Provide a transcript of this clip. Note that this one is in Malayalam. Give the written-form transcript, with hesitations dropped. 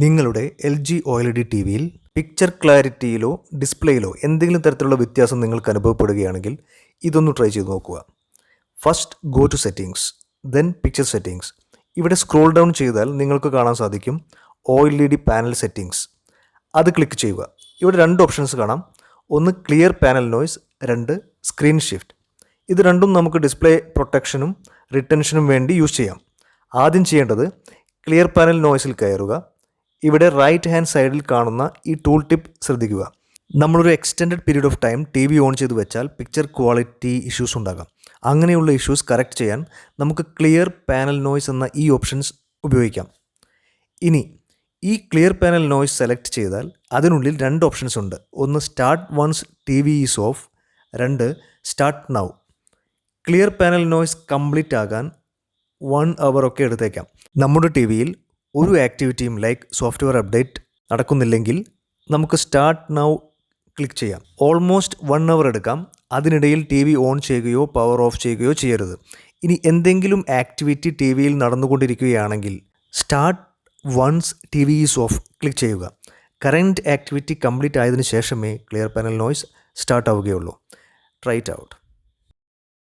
നിങ്ങളുടെ LG OLED ടിവിയിൽ പിക്ചർ ക്ലാരിറ്റിയിലോ ഡിസ്പ്ലേയിലോ എന്തെങ്കിലും തരത്തിലുള്ള വ്യത്യാസം നിങ്ങൾക്ക് അനുഭവപ്പെടുകയാണെങ്കിൽ ഇതൊന്ന് ട്രൈ ചെയ്ത് നോക്കുക. First go to settings, then picture settings. ഇവിടെ സ്ക്രോൾ ഡൗൺ ചെയ്താൽ നിങ്ങൾക്ക് കാണാൻ സാധിക്കും OLED പാനൽ സെറ്റിംഗ്സ്. അത് ക്ലിക്ക് ചെയ്യുക. ഇവിടെ രണ്ട് ഓപ്ഷൻസ് കാണാം. ഒന്ന് ക്ലിയർ പാനൽ നോയ്സ്, രണ്ട് സ്ക്രീൻ ഷിഫ്റ്റ്. ഇത് രണ്ടും നമുക്ക് ഡിസ്പ്ലേ പ്രൊട്ടക്ഷനും റിട്ടൻഷനും വേണ്ടി യൂസ് ചെയ്യാം. ആദ്യം ചെയ്യേണ്ടത് ക്ലിയർ പാനൽ നോയ്സിൽ കയറുക. ഇവിടെ റൈറ്റ് ഹാൻഡ് സൈഡിൽ കാണുന്ന ഈ ടൂൾ ടിപ്പ് ശ്രദ്ധിക്കുക. നമ്മളൊരു extended period of time TV on ചെയ്ത് വെച്ചാൽ പിക്ചർ ക്വാളിറ്റി ഇഷ്യൂസ് ഉണ്ടാകാം. അങ്ങനെയുള്ള ഇഷ്യൂസ് കറക്റ്റ് ചെയ്യാൻ നമുക്ക് ക്ലിയർ പാനൽ നോയ്സ് എന്ന ഈ ഓപ്ഷൻസ് ഉപയോഗിക്കാം. ഇനി ഈ ക്ലിയർ പാനൽ നോയ്സ് സെലക്ട് ചെയ്താൽ അതിനുള്ളിൽ രണ്ട് ഓപ്ഷൻസ് ഉണ്ട്. ഒന്ന് start once TV is off, രണ്ട് start now. Clear panel noise complete ആകാൻ 1 hour ഒക്കെ എടുത്തേക്കാം. നമ്മുടെ ടിവിയിൽ ഒരു ആക്ടിവിറ്റിയും ലൈക്ക് സോഫ്റ്റ്വെയർ അപ്ഡേറ്റ് നടക്കുന്നില്ലെങ്കിൽ നമുക്ക് സ്റ്റാർട്ട് നൗ ക്ലിക്ക് ചെയ്യാം. ഓൾമോസ്റ്റ് 1 hour എടുക്കാം. അതിനിടയിൽ TV ഓൺ ചെയ്യുകയോ പവർ ഓഫ് ചെയ്യുകയോ ചെയ്യരുത്. ഇനി എന്തെങ്കിലും ആക്ടിവിറ്റി TVയിൽ നടന്നുകൊണ്ടിരിക്കുകയാണെങ്കിൽ start once TV is off click ചെയ്യുക. കറൻറ്റ് ആക്ടിവിറ്റി കംപ്ലീറ്റ് ആയതിനു ശേഷമേ ക്ലിയർ പാനൽ നോയ്സ് സ്റ്റാർട്ട് ആവുകയുള്ളൂ. Try it out.